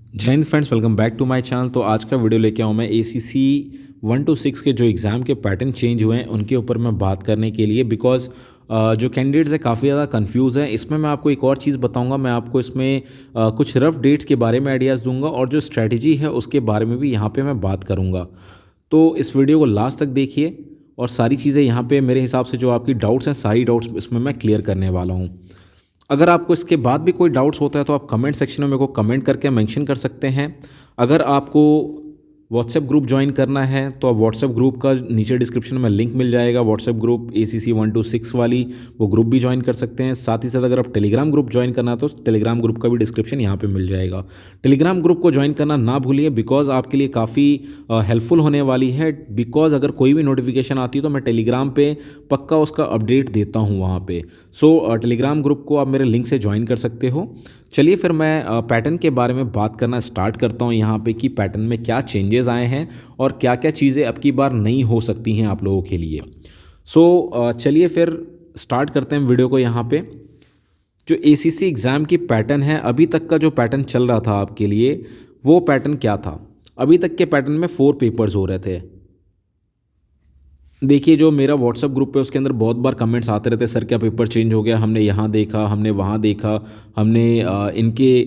जय हिंद friends, welcome back to my channel. तो आज का वीडियो लेके आऊँ मैं ACC 1 to 6 के जो एग्ज़ाम के पैटर्न चेंज हुए हैं उनके ऊपर मैं बात करने के लिए, बिकॉज जो कैंडिडेट्स हैं काफ़ी ज़्यादा कंफ्यूज हैं। इसमें मैं आपको एक और चीज़ बताऊंगा, मैं आपको इसमें कुछ रफ डेट्स के बारे में आइडियाज़ दूंगा और जो स्ट्रैटेजी है उसके बारे में भी यहाँ पे मैं बात करूँगा। तो इस वीडियो को लास्ट तक देखिए और सारी चीज़ें यहाँ पे मेरे हिसाब से जो आपकी डाउट्स हैं सारी डाउट्स इसमें मैं क्लियर करने वाला हूँ। अगर आपको इसके बाद भी कोई डाउट्स होता है तो आप कमेंट सेक्शन में मेरे को कमेंट करके मेंशन कर सकते हैं। अगर आपको व्हाट्सएप ग्रुप ज्वाइन करना है तो आप व्हाट्सएप ग्रुप का नीचे डिस्क्रिप्शन में लिंक मिल जाएगा, व्हाट्सएप ग्रुप ACC 1 to 6 वाली, वो ग्रुप भी ज्वाइन कर सकते हैं। साथ ही साथ अगर आप टेलीग्राम ग्रुप ज्वाइन करना है तो टेलीग्राम ग्रुप का भी डिस्क्रिप्शन यहाँ पे मिल जाएगा। टेलीग्राम ग्रुप को ज्वाइन करना ना भूलिए, बिकॉज आपके लिए काफ़ी हेल्पफुल होने वाली है। बिकॉज अगर कोई भी नोटिफिकेशन आती है तो मैं टेलीग्राम पे पक्का उसका अपडेट देता हूँ वहाँ पे। सो टेलीग्राम ग्रुप को आप मेरे लिंक से ज्वाइन कर सकते हो। चलिए फिर मैं पैटर्न के बारे में बात करना स्टार्ट करता हूँ यहाँ पे कि पैटर्न में क्या चेंजेस आए हैं और क्या क्या चीज़ें अब की बार नहीं हो सकती हैं आप लोगों के लिए। चलिए फिर स्टार्ट करते हैं वीडियो को। यहाँ पे जो ACC एग्ज़ाम की पैटर्न है, अभी तक का जो पैटर्न चल रहा था आपके लिए वो पैटर्न क्या था। अभी तक के पैटर्न में 4 पेपर्स हो रहे थे। देखिए, जो मेरा व्हाट्सअप ग्रुप है उसके अंदर बहुत बार कमेंट्स आते रहते हैं, सर क्या पेपर चेंज हो गया, हमने यहाँ देखा, हमने वहाँ देखा, हमने इनके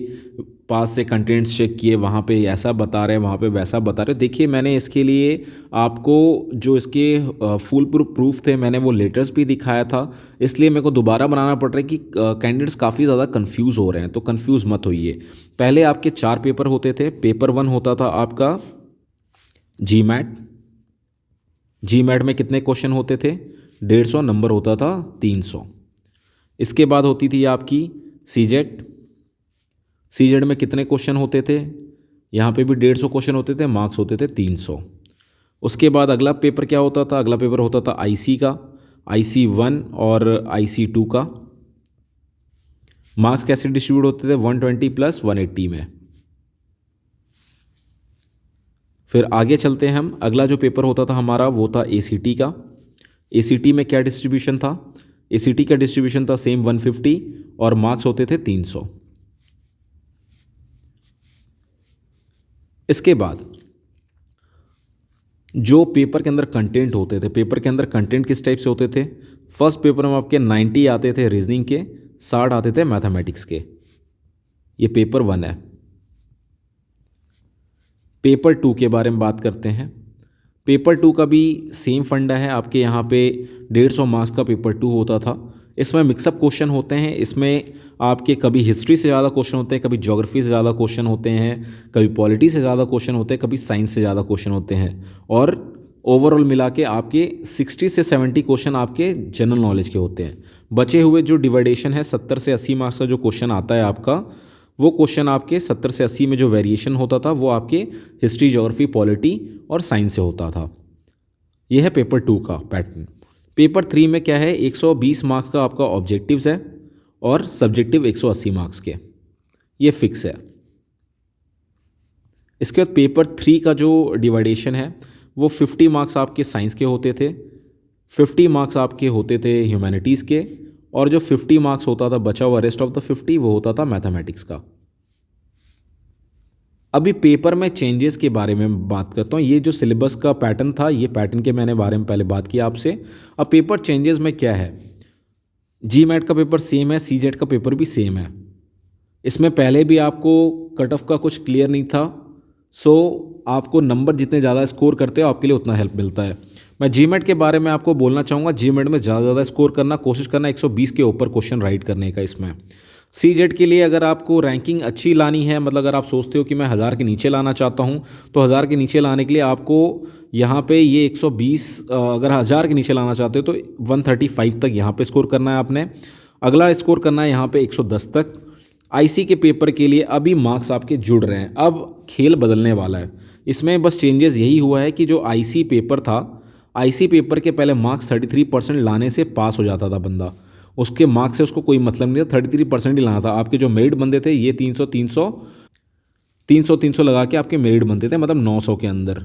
पास से कंटेंट्स चेक किए, वहाँ पे ऐसा बता रहे हैं, वहाँ पे वैसा बता रहे हैं। देखिए, मैंने इसके लिए आपको जो इसके फुल प्रूफ थे मैंने वो लेटर्स भी दिखाया था, इसलिए मेरे को दोबारा बनाना पड़ रहा है कि कैंडिडेट्स काफ़ी ज़्यादा कन्फ्यूज़ हो रहे हैं। तो कन्फ्यूज़ मत होइए। पहले आपके 4 पेपर होते थे। पेपर 1 होता था आपका GMAT में कितने क्वेश्चन होते थे? 150 नंबर होता था 300। इसके बाद होती थी आपकी CJET में कितने क्वेश्चन होते थे? यहाँ पे भी 150 क्वेश्चन होते थे, मार्क्स होते थे 300। उसके बाद अगला पेपर क्या होता था? अगला पेपर होता था IC का, IC1 और IC2 का। मार्क्स कैसे डिस्ट्रीब्यूट होते थे? 120 प्लस 180 में। फिर आगे चलते हैं हम। अगला जो पेपर होता था हमारा वो था ACT का। ACT में क्या डिस्ट्रीब्यूशन था? ACT का डिस्ट्रीब्यूशन था सेम 150 और मार्क्स होते थे 300। इसके बाद जो पेपर के अंदर कंटेंट होते थे, पेपर के अंदर कंटेंट किस टाइप से होते थे? फर्स्ट पेपर में आपके 90 आते थे रीजनिंग के, 60 आते थे मैथमेटिक्स के। ये पेपर 1 है। पेपर 2 के बारे में बात करते हैं। पेपर 2 का भी सेम फंडा है। आपके यहाँ पे 150 मार्क्स का पेपर 2 होता था। इसमें मिक्सअप क्वेश्चन होते हैं। इसमें आपके कभी हिस्ट्री से ज़्यादा क्वेश्चन होते हैं, कभी ज्योग्राफी से ज़्यादा क्वेश्चन होते हैं, कभी पॉलिटी से ज़्यादा क्वेश्चन होते हैं, कभी साइंस से ज़्यादा क्वेश्चन होते हैं। और ओवरऑल मिला के आपके 60 से 70 क्वेश्चन आपके जनरल नॉलेज के होते हैं। बचे हुए जो डिवाइडेशन है 70 से 80 मार्क्स का जो क्वेश्चन आता है आपका, वो क्वेश्चन आपके 70 से 80 में जो वेरिएशन होता था वो आपके हिस्ट्री, ज्योग्राफी, पॉलिटी और साइंस से होता था। यह है पेपर 2 का पैटर्न। पेपर 3 में क्या है? 120 मार्क्स का आपका ऑब्जेक्टिव्स है और सब्जेक्टिव 180 मार्क्स के, ये फिक्स है। इसके बाद पेपर 3 का जो डिवाइडेशन है वो 50 मार्क्स आपके साइंस के होते थे, 50 मार्क्स आपके होते थे ह्यूमैनिटीज़ के, और जो 50 मार्क्स होता था बचा हुआ रेस्ट ऑफ द 50 वो होता था मैथमेटिक्स का। अभी पेपर में चेंजेस के बारे में बात करता हूँ। ये जो सिलेबस का पैटर्न था, ये पैटर्न के मैंने बारे में पहले बात की आपसे। अब पेपर चेंजेस में क्या है? GMAT का पेपर सेम है, CJET का पेपर भी सेम है। इसमें पहले भी आपको कट ऑफ का कुछ क्लियर नहीं था। आपको नंबर जितने ज़्यादा स्कोर करते हो आपके लिए उतना हेल्प मिलता है। मैं GMAT के बारे में आपको बोलना चाहूँगा। GMAT में ज़्यादा स्कोर करना, कोशिश करना 120 के ऊपर क्वेश्चन राइट करने का। इसमें CJET के लिए अगर आपको रैंकिंग अच्छी लानी है, मतलब अगर आप सोचते हो कि मैं 1000 के नीचे लाना चाहता हूँ, तो 1000 के नीचे लाने के लिए आपको यहाँ पे ये 120, अगर 1000 के नीचे लाना चाहते हो तो 135 तक यहाँ पे स्कोर करना है आपने। अगला स्कोर करना है यहाँ पे 110 तक। IC के पेपर के लिए अभी मार्क्स आपके जुड़ रहे हैं, अब खेल बदलने वाला है। इसमें बस चेंजेस यही हुआ है कि जो IC पेपर था, IC पेपर के पहले मार्क्स 33% लाने से पास हो जाता था बंदा। उसके मार्क्स से उसको कोई मतलब नहीं था, 33% ही लाना था। आपके जो मेरिट बनते थे ये 300 लगा के आपके मेरिट बनते थे, मतलब 900 के अंदर।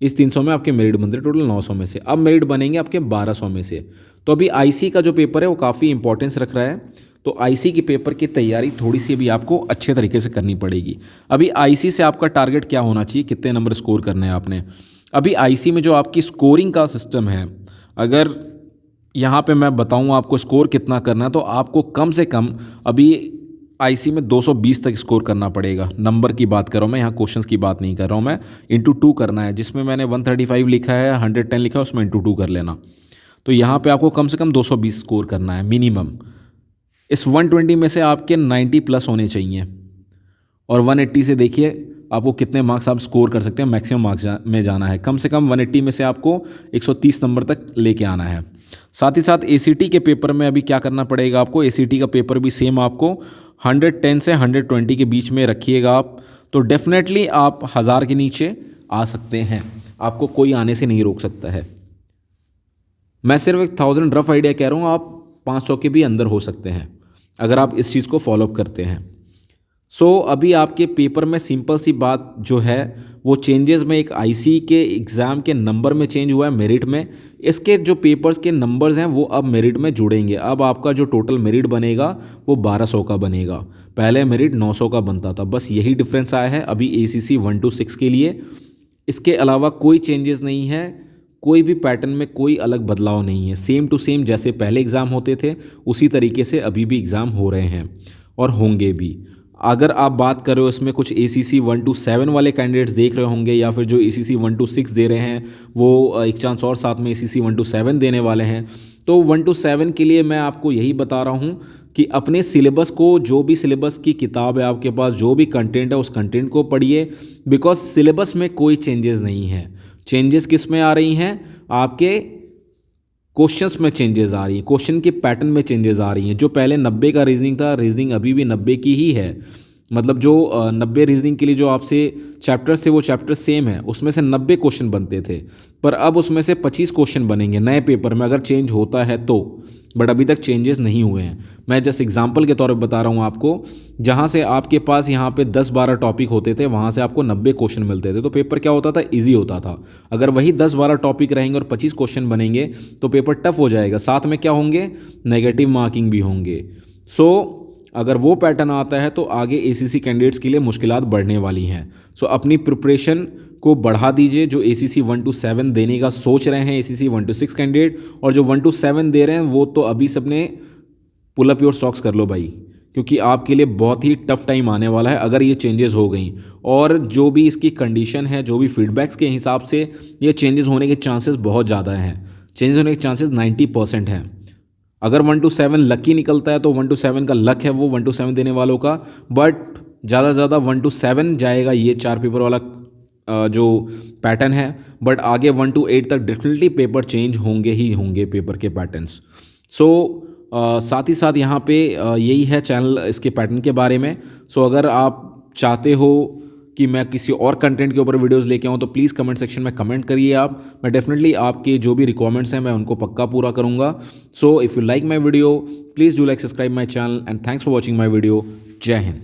इस 300 में आपके मेरिट बनते थे टोटल 900 में से। अब मेरिट बनेंगे आपके 1200 में से। तो अभी आईसी का जो पेपर है वो काफ़ी इंपॉर्टेंस रख रहा है, तो आईसी के पेपर की तैयारी थोड़ी सी अभी आपको अच्छे तरीके से करनी पड़ेगी। अभी आईसी से आपका टारगेट क्या होना चाहिए, कितने नंबर स्कोर करने हैं आपने। अभी आईसी में जो आपकी स्कोरिंग का सिस्टम है, अगर यहाँ पे मैं बताऊँ आपको स्कोर कितना करना है, तो आपको कम से कम अभी आईसी में 220 तक स्कोर करना पड़ेगा। नंबर की बात कर रहा हूँ मैं, यहाँ क्वेश्चंस की बात नहीं कर रहा हूँ मैं। इंटू 2 करना है, जिसमें मैंने 135 लिखा है, 110 लिखा है, उसमें इंटू 2 कर लेना। तो यहाँ पे आपको कम से कम 220 स्कोर करना है मिनिमम। इस 120 में से आपके 90 प्लस होने चाहिए, और 180 से देखिए आपको कितने मार्क्स आप स्कोर कर सकते हैं। मैक्सिमम मार्क्स में जाना है, कम से कम 180 में से आपको 130 नंबर तक लेके आना है। साथ ही साथ एसीटी के पेपर में अभी क्या करना पड़ेगा आपको, एसीटी का पेपर भी सेम आपको 110 से 120 के बीच में रखिएगा आप, तो डेफिनेटली आप 1000 के नीचे आ सकते हैं, आपको कोई आने से नहीं रोक सकता है। मैं सिर्फ एक 1000 रफ आइडिया कह रहा हूँ, आप 500 के भी अंदर हो सकते हैं अगर आप इस चीज़ को फॉलोअप करते हैं। अभी आपके पेपर में सिंपल सी बात जो है वो चेंजेस में एक आईसी के एग्ज़ाम के नंबर में चेंज हुआ है, मेरिट में। इसके जो पेपर्स के नंबर्स हैं वो अब मेरिट में जुड़ेंगे। अब आपका जो टोटल मेरिट बनेगा वो 1200 का बनेगा, पहले मेरिट 900 का बनता था। बस यही डिफरेंस आया है अभी ACC 1 to 6 के लिए। इसके अलावा कोई चेंजेस नहीं है, कोई भी पैटर्न में कोई अलग बदलाव नहीं है। सेम टू सेम जैसे पहले एग्ज़ाम होते थे उसी तरीके से अभी भी एग्ज़ाम हो रहे हैं और होंगे भी। अगर आप बात कर रहे हो इसमें कुछ ACC 1 to 7 वाले कैंडिडेट्स देख रहे होंगे, या फिर जो ACC 1 to 6 दे रहे हैं वो एक चांस और साथ में ACC 1 to 7 देने वाले हैं, तो 1 to 7 के लिए मैं आपको यही बता रहा हूँ कि अपने सिलेबस को, जो भी सिलेबस की किताब है आपके पास, जो भी कंटेंट है उस कंटेंट को पढ़िए, बिकॉज सिलेबस में कोई चेंजेस नहीं है। चेंजेस किस में आ रही हैं, आपके क्वेश्चंस में चेंजेस आ रही हैं, क्वेश्चन के पैटर्न में चेंजेस आ रही हैं। जो पहले 90 का रीजनिंग था, रीजनिंग अभी भी 90 की ही है। मतलब जो 90 रीजनिंग के लिए जो आपसे चैप्टर्स थे वो चैप्टर सेम है, उसमें से 90 क्वेश्चन बनते थे, पर अब उसमें से 25 क्वेश्चन बनेंगे नए पेपर में, अगर चेंज होता है तो। बट अभी तक चेंजेस नहीं हुए हैं। मैं जस्ट एग्जांपल के तौर पे बता रहा हूँ आपको, जहाँ से आपके पास यहाँ पे 10-12 टॉपिक होते थे वहाँ से आपको 90 क्वेश्चन मिलते थे, तो पेपर क्या होता था, ईजी होता था। अगर वही 10-12 टॉपिक रहेंगे और 25 क्वेश्चन बनेंगे तो पेपर टफ हो जाएगा। साथ में क्या होंगे, नेगेटिव मार्किंग भी होंगे। अगर वो पैटर्न आता है तो आगे ACC कैंडिडेट्स के लिए मुश्किलात बढ़ने वाली हैं। अपनी प्रिपरेशन को बढ़ा दीजिए। जो ACC 1 to 7 देने का सोच रहे हैं ACC 1 to 6 कैंडिडेट, और जो 1 to 7 दे रहे हैं वो तो अभी सबने पुल अप योर सॉक्स कर लो भाई, क्योंकि आपके लिए बहुत ही टफ टाइम आने वाला है अगर ये चेंजेस हो गई। और जो भी इसकी कंडीशन है, जो भी फीडबैक्स के हिसाब से ये चेंजेस होने के चांसेस बहुत ज़्यादा हैं। चेंजेस होने के चांसेस 90% हैं। अगर 1 to 7 लकी निकलता है तो 1 to 7 का लक है वो 1 to 7 देने वालों का, बट ज़्यादा से ज़्यादा 1 to 7 जाएगा ये 4 पेपर वाला जो पैटर्न है। बट आगे 1 to 8 तक डेफिनेटली पेपर चेंज होंगे ही होंगे, पेपर के पैटर्न्स। साथ ही साथ यहाँ पे यही है चैनल इसके पैटर्न के बारे में। अगर आप चाहते हो कि मैं किसी और कंटेंट के ऊपर वीडियोस लेके आऊँ तो प्लीज़ कमेंट सेक्शन में कमेंट करिए आप। मैं डेफिनेटली आपके जो भी रिक्वायरमेंट्स हैं मैं उनको पक्का पूरा करूँगा। If you like my video please do like, subscribe my channel, and thanks for watching my video. जय हिंद।